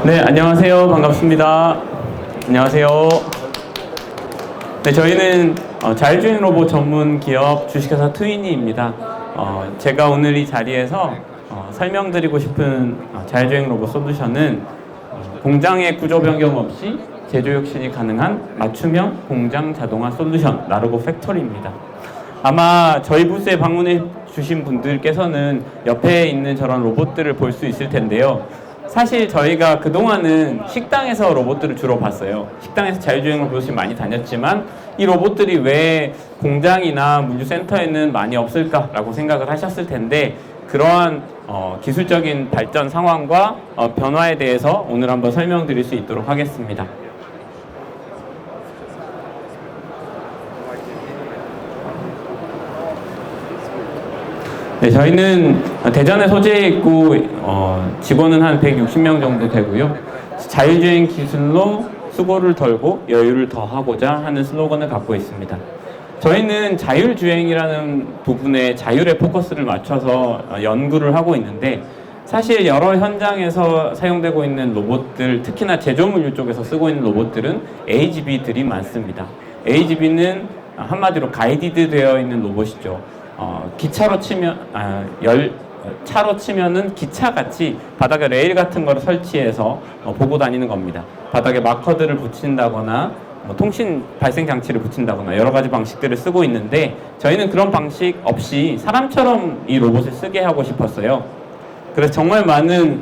네, 안녕하세요. 반갑습니다. 안녕하세요. 네, 저희는 자율주행 로봇 전문 기업 주식회사 트위니입니다. 제가 오늘 이 자리에서 설명드리고 싶은 자율주행 로봇 솔루션은 공장의 구조 변경 없이 제조 혁신이 가능한 맞춤형 공장 자동화 솔루션 라르고 팩토리입니다. 아마 저희 부스에 방문해 주신 분들께서는 옆에 있는 저런 로봇들을 볼 수 있을 텐데요. 사실 저희가 그동안은 식당에서 로봇들을 주로 봤어요. 식당에서 자율주행 로봇이 많이 다녔지만 이 로봇들이 왜 공장이나 물류센터에는 많이 없을까라고 생각을 하셨을 텐데, 그러한 기술적인 발전 상황과 변화에 대해서 오늘 한번 설명드릴 수 있도록 하겠습니다. 네, 저희는 대전에 소재해 있고 직원은 한 160명 정도 되고요. 자율주행 기술로 수고를 덜고 여유를 더하고자 하는 슬로건을 갖고 있습니다. 저희는 자율주행이라는 부분에 자율에 포커스를 맞춰서 연구를 하고 있는데, 사실 여러 현장에서 사용되고 있는 로봇들, 특히나 제조물류 쪽에서 쓰고 있는 로봇들은 AGV들이 많습니다. AGV는 한마디로 가이디드 되어 있는 로봇이죠. 기차로 치면 차로 치면은 기차같이 바닥에 레일 같은 거를 설치해서 보고 다니는 겁니다. 바닥에 마커들을 붙인다거나 통신 발생 장치를 붙인다거나 여러 가지 방식들을 쓰고 있는데, 저희는 그런 방식 없이 사람처럼 이 로봇을 쓰게 하고 싶었어요. 그래서 정말 많은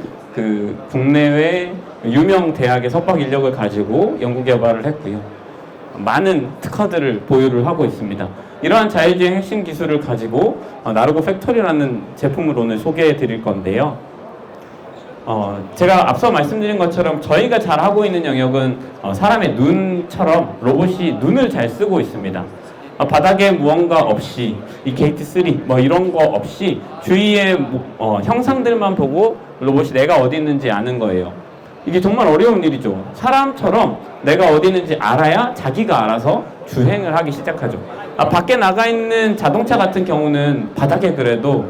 국내외 유명 대학의 석박 인력을 가지고 연구 개발을 했고요. 많은 특허들을 보유를 하고 있습니다. 이러한 자율주행 핵심 기술을 가지고 나르고 팩토리라는 제품을 오늘 소개해 드릴 건데요. 제가 앞서 말씀드린 것처럼 저희가 잘 하고 있는 영역은 사람의 눈처럼 로봇이 눈을 잘 쓰고 있습니다. 바닥에 무언가 없이, 이 게이트 3 이런 거 없이 주위의 형상들만 보고 로봇이 내가 어디 있는지 아는 거예요. 이게 정말 어려운 일이죠. 사람처럼 내가 어디 있는지 알아야 자기가 알아서 주행을 하기 시작하죠. 밖에 나가 있는 자동차 같은 경우는 바닥에 그래도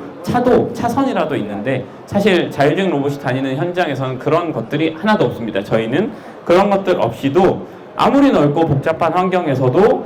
차선이라도 있는데, 사실 자율주행 로봇이 다니는 현장에서는 그런 것들이 하나도 없습니다. 저희는 그런 것들 없이도 아무리 넓고 복잡한 환경에서도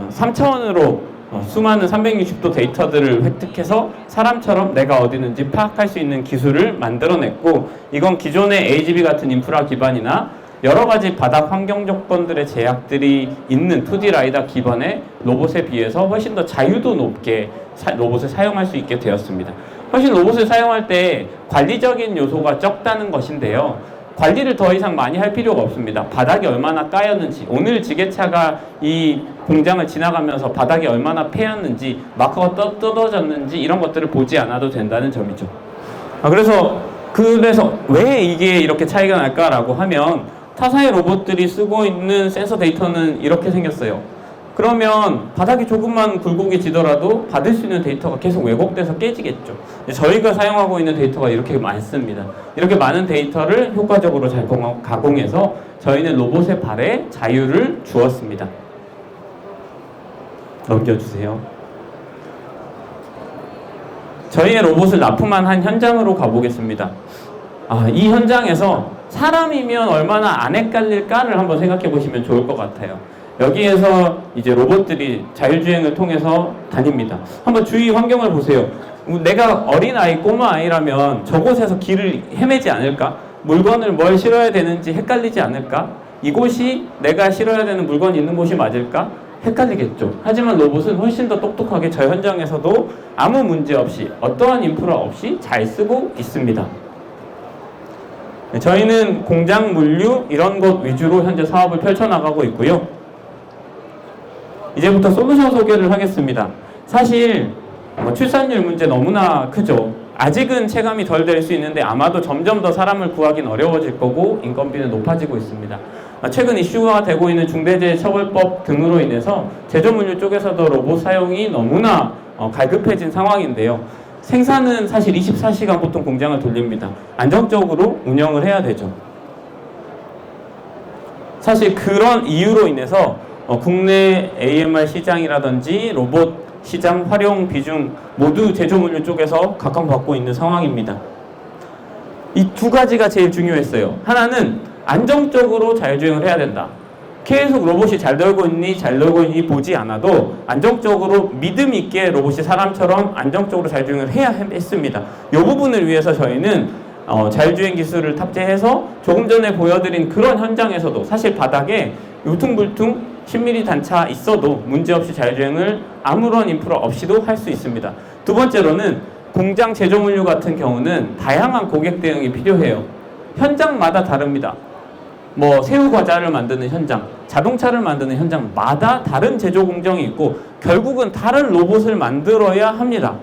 3차원으로 수많은 360도 데이터들을 획득해서 사람처럼 내가 어디 있는지 파악할 수 있는 기술을 만들어냈고, 이건 기존의 AGV 같은 인프라 기반이나 여러 가지 바닥 환경 조건들의 제약들이 있는 2D 라이다 기반의 로봇에 비해서 훨씬 더 자유도 높게 로봇을 사용할 수 있게 되었습니다. 훨씬 로봇을 사용할 때 관리적인 요소가 적다는 것인데요. 관리를 더 이상 많이 할 필요가 없습니다. 바닥이 얼마나 까였는지, 오늘 지게차가 이 공장을 지나가면서 바닥이 얼마나 패였는지, 마커가 뜯어졌는지 이런 것들을 보지 않아도 된다는 점이죠. 그래서 왜 이게 이렇게 차이가 날까라고 하면, 타사의 로봇들이 쓰고 있는 센서 데이터는 이렇게 생겼어요. 그러면 바닥이 조금만 굴곡해지더라도 받을 수 있는 데이터가 계속 왜곡돼서 깨지겠죠. 저희가 사용하고 있는 데이터가 이렇게 많습니다. 이렇게 많은 데이터를 효과적으로 잘 가공해서 저희는 로봇의 발에 자유를 주었습니다. 넘겨주세요. 저희의 로봇을 납품한 한 현장으로 가보겠습니다. 이 현장에서 사람이면 얼마나 안 헷갈릴까를 한번 생각해 보시면 좋을 것 같아요. 여기에서 이제 로봇들이 자율주행을 통해서 다닙니다. 한번 주위 환경을 보세요. 내가 어린아이, 꼬마아이라면 저곳에서 길을 헤매지 않을까? 물건을 뭘 실어야 되는지 헷갈리지 않을까? 이곳이 내가 실어야 되는 물건이 있는 곳이 맞을까? 헷갈리겠죠. 하지만 로봇은 훨씬 더 똑똑하게 저 현장에서도 아무 문제 없이, 어떠한 인프라 없이 잘 쓰고 있습니다. 저희는 공장 물류 이런 것 위주로 현재 사업을 펼쳐나가고 있고요. 이제부터 솔루션 소개를 하겠습니다. 사실 출산율 문제 너무나 크죠. 아직은 체감이 덜 될 수 있는데 아마도 점점 더 사람을 구하기는 어려워질 거고 인건비는 높아지고 있습니다. 최근 이슈가 되고 있는 중대재해처벌법 등으로 인해서 제조물류 쪽에서도 로봇 사용이 너무나 갈급해진 상황인데요. 생산은 사실 24시간 보통 공장을 돌립니다. 안정적으로 운영을 해야 되죠. 사실 그런 이유로 인해서 국내 AMR 시장이라든지 로봇 시장 활용 비중 모두 제조물류 쪽에서 각광받고 있는 상황입니다. 이 두 가지가 제일 중요했어요. 하나는 안정적으로 자율주행을 해야 된다. 계속 로봇이 잘 돌고 있니 보지 않아도 안정적으로 믿음 있게 로봇이 사람처럼 안정적으로 자율주행을 해야 했습니다. 이 부분을 위해서 저희는 자율주행 기술을 탑재해서 조금 전에 보여드린 그런 현장에서도 사실 바닥에 울퉁불퉁 10mm 단차 있어도 문제없이 자율주행을 아무런 인프라 없이도 할 수 있습니다. 두 번째로는 공장 제조물류 같은 경우는 다양한 고객 대응이 필요해요. 현장마다 다릅니다. 뭐 새우 과자를 만드는 현장, 자동차를 만드는 현장마다 다른 제조 공정이 있고 결국은 다른 로봇을 만들어야 합니다.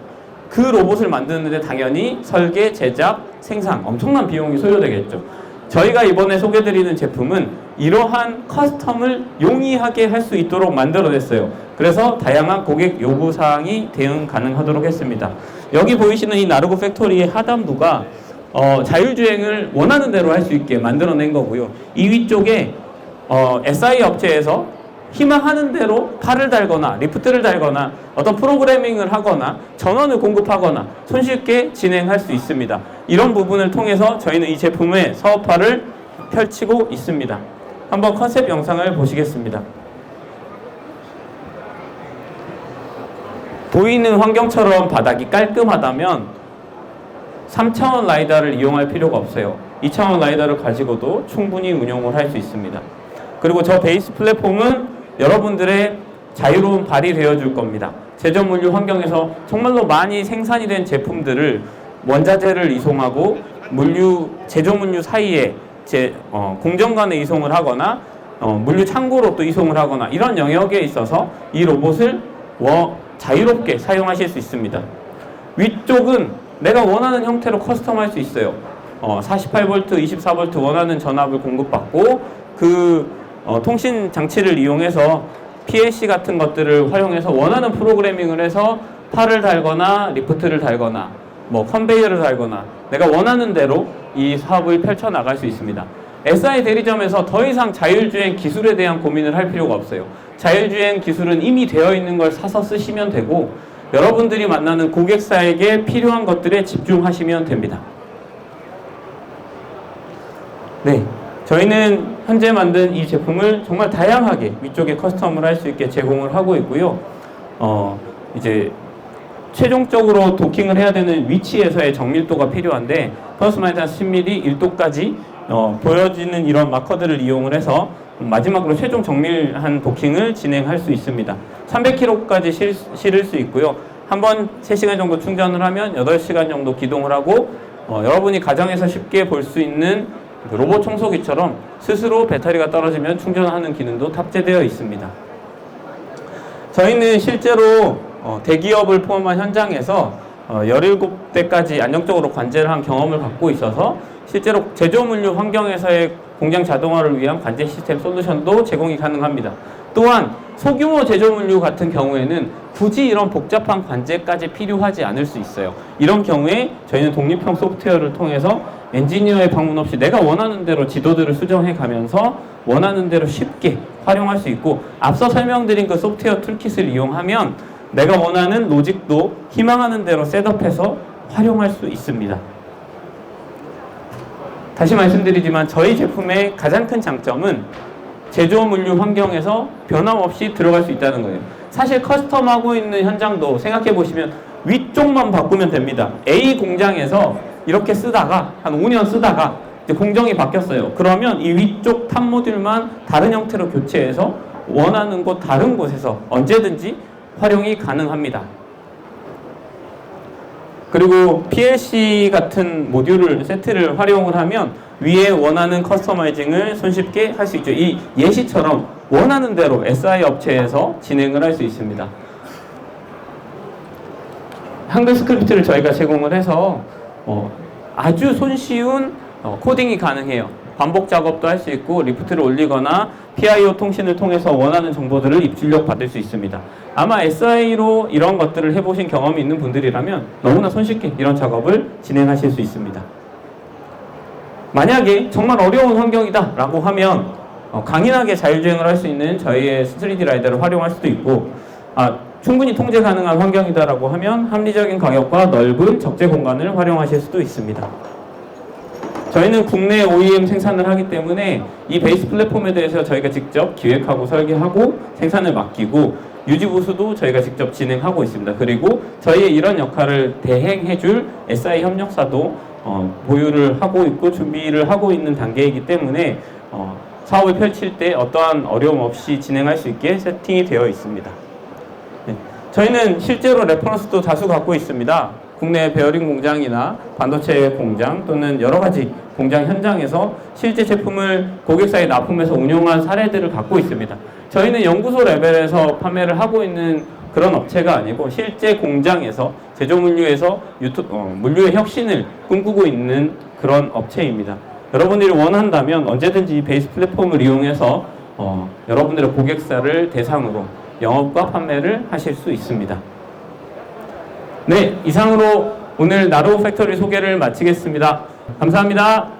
그 로봇을 만드는데 당연히 설계, 제작, 생산 엄청난 비용이 소요되겠죠. 저희가 이번에 소개드리는 제품은 이러한 커스텀을 용이하게 할 수 있도록 만들어냈어요. 그래서 다양한 고객 요구사항이 대응 가능하도록 했습니다. 여기 보이시는 이 나르고 팩토리의 하단부가 자율주행을 원하는 대로 할 수 있게 만들어낸 거고요. 이 위쪽에 SI 업체에서 희망하는 대로 팔을 달거나 리프트를 달거나 어떤 프로그래밍을 하거나 전원을 공급하거나 손쉽게 진행할 수 있습니다. 이런 부분을 통해서 저희는 이 제품의 사업화를 펼치고 있습니다. 한번 컨셉 영상을 보시겠습니다. 보이는 환경처럼 바닥이 깔끔하다면 3차원 라이다를 이용할 필요가 없어요. 2차원 라이다를 가지고도 충분히 운용을 할 수 있습니다. 그리고 저 베이스 플랫폼은 여러분들의 자유로운 발이 되어줄 겁니다. 제조물류 환경에서 정말로 많이 생산이 된 제품들을 원자재를 이송하고 제조물류 사이에 공정간에 이송을 하거나 물류 창고로 또 이송을 하거나 이런 영역에 있어서 이 로봇을 자유롭게 사용하실 수 있습니다. 위쪽은 내가 원하는 형태로 커스텀할 수 있어요. 48V, 24V 원하는 전압을 공급받고 통신 장치를 이용해서 PLC 같은 것들을 활용해서 원하는 프로그래밍을 해서 팔을 달거나 리프트를 달거나 컨베이어를 달거나 내가 원하는 대로 이 사업을 펼쳐나갈 수 있습니다. SI 대리점에서 더 이상 자율주행 기술에 대한 고민을 할 필요가 없어요. 자율주행 기술은 이미 되어 있는 걸 사서 쓰시면 되고 여러분들이 만나는 고객사에게 필요한 것들에 집중하시면 됩니다. 네, 저희는 현재 만든 이 제품을 정말 다양하게 위쪽에 커스텀을 할 수 있게 제공을 하고 있고요. 이제 최종적으로 도킹을 해야 되는 위치에서의 정밀도가 필요한데 플러스 마이너스 10mm 1도까지 보여지는 이런 마커들을 이용을 해서 마지막으로 최종 정밀한 도킹을 진행할 수 있습니다. 300km까지 실을 수 있고요. 한번 3시간 정도 충전을 하면 8시간 정도 기동을 하고 여러분이 가정에서 쉽게 볼 수 있는 로봇 청소기처럼 스스로 배터리가 떨어지면 충전하는 기능도 탑재되어 있습니다. 저희는 실제로 대기업을 포함한 현장에서 17대까지 안정적으로 관제를 한 경험을 갖고 있어서 실제로 제조물류 환경에서의 공장 자동화를 위한 관제 시스템 솔루션도 제공이 가능합니다. 또한 소규모 제조물류 같은 경우에는 굳이 이런 복잡한 관제까지 필요하지 않을 수 있어요. 이런 경우에 저희는 독립형 소프트웨어를 통해서 엔지니어의 방문 없이 내가 원하는 대로 지도들을 수정해 가면서 원하는 대로 쉽게 활용할 수 있고 앞서 설명드린 그 소프트웨어 툴킷을 이용하면 내가 원하는 로직도 희망하는 대로 셋업해서 활용할 수 있습니다. 다시 말씀드리지만 저희 제품의 가장 큰 장점은 제조물류 환경에서 변함없이 들어갈 수 있다는 거예요. 사실 커스텀하고 있는 현장도 생각해 보시면 위쪽만 바꾸면 됩니다. A 공장에서 이렇게 쓰다가 한 5년 쓰다가 이제 공정이 바뀌었어요. 그러면 이 위쪽 탑 모듈만 다른 형태로 교체해서 원하는 곳 다른 곳에서 언제든지 활용이 가능합니다. 그리고 PLC 같은 모듈을 세트를 활용을 하면 위에 원하는 커스터마이징을 손쉽게 할 수 있죠. 이 예시처럼 원하는 대로 SI 업체에서 진행을 할 수 있습니다. 한글 스크립트를 저희가 제공을 해서 아주 손쉬운 코딩이 가능해요. 반복 작업도 할 수 있고 리프트를 올리거나 PIO 통신을 통해서 원하는 정보들을 입출력 받을 수 있습니다. 아마 SI로 이런 것들을 해보신 경험이 있는 분들이라면 너무나 손쉽게 이런 작업을 진행하실 수 있습니다. 만약에 정말 어려운 환경이다 라고 하면 강인하게 자율주행을 할 수 있는 저희의 3D 라이더를 활용할 수도 있고 충분히 통제 가능한 환경이다 라고 하면 합리적인 가격과 넓은 적재 공간을 활용하실 수도 있습니다. 저희는 국내 OEM 생산을 하기 때문에 이 베이스 플랫폼에 대해서 저희가 직접 기획하고 설계하고 생산을 맡기고 유지 보수도 저희가 직접 진행하고 있습니다. 그리고 저희의 이런 역할을 대행해줄 SI 협력사도 보유를 하고 있고 준비를 하고 있는 단계이기 때문에 사업을 펼칠 때 어떠한 어려움 없이 진행할 수 있게 세팅이 되어 있습니다. 네. 저희는 실제로 레퍼런스도 다수 갖고 있습니다. 국내 베어링 공장이나 반도체 공장 또는 여러 가지 공장 현장에서 실제 제품을 고객사에 납품해서 운용한 사례들을 갖고 있습니다. 저희는 연구소 레벨에서 판매를 하고 있는 그런 업체가 아니고 실제 공장에서 제조 물류에서 물류의 혁신을 꿈꾸고 있는 그런 업체입니다. 여러분들이 원한다면 언제든지 베이스 플랫폼을 이용해서 여러분들의 고객사를 대상으로 영업과 판매를 하실 수 있습니다. 네, 이상으로 오늘 나로우 팩토리 소개를 마치겠습니다. 감사합니다.